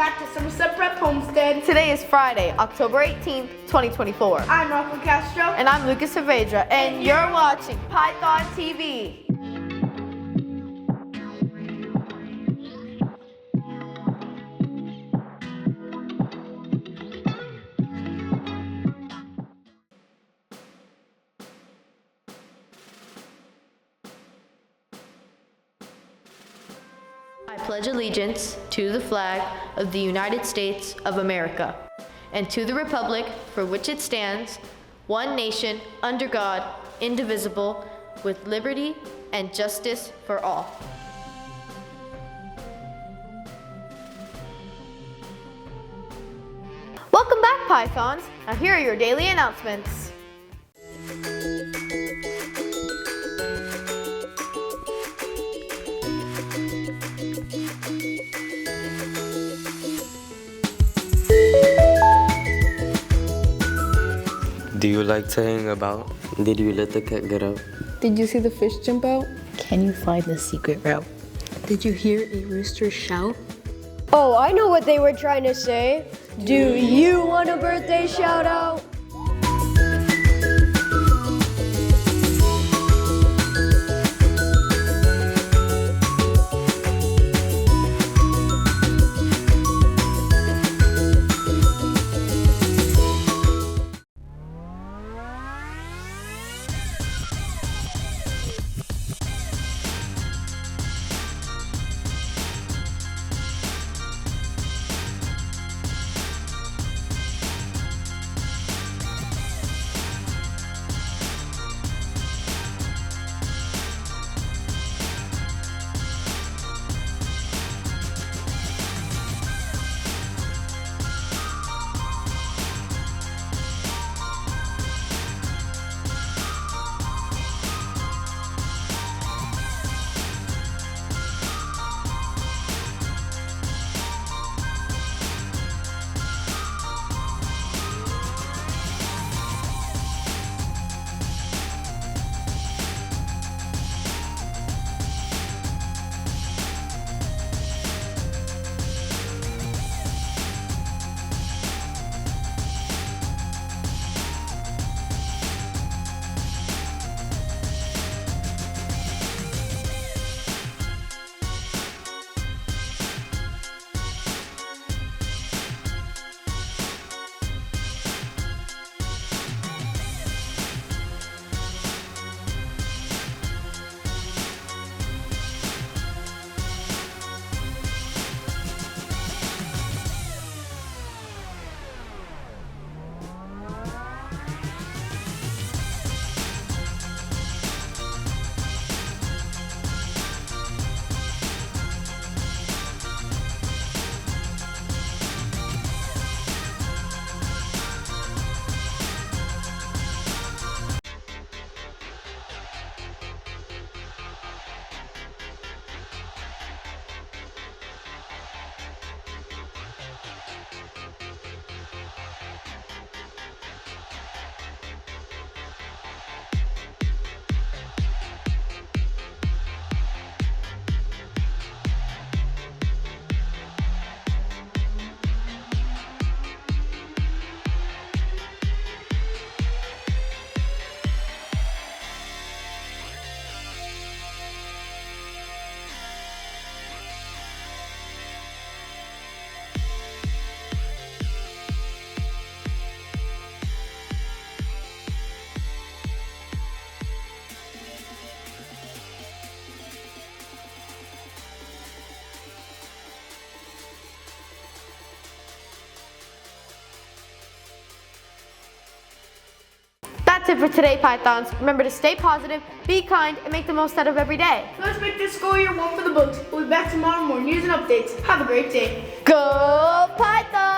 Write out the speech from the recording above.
back to Somerset Prep Homestead. Today is Friday, October 18th, 2024. I'm Rocco Castro. And I'm Lucas Saavedra, and you're watching Python TV. I pledge allegiance to the flag of the United States of America and to the republic for which it stands, one nation, under God, indivisible, with liberty and justice for all. Welcome back, Pythons. Now here are your daily announcements. Do you like to hang about? Did you let the cat get out? Did you see the fish jump out? Can you find the secret route? Did you hear a rooster shout? Oh, I know what they were trying to say. Do you want a birthday shout out? That's it for today, Pythons. Remember to stay positive, be kind, and make the most out of every day. Let's make this school year one for the books. We'll be back tomorrow with more news and updates. Have a great day. Go Pythons!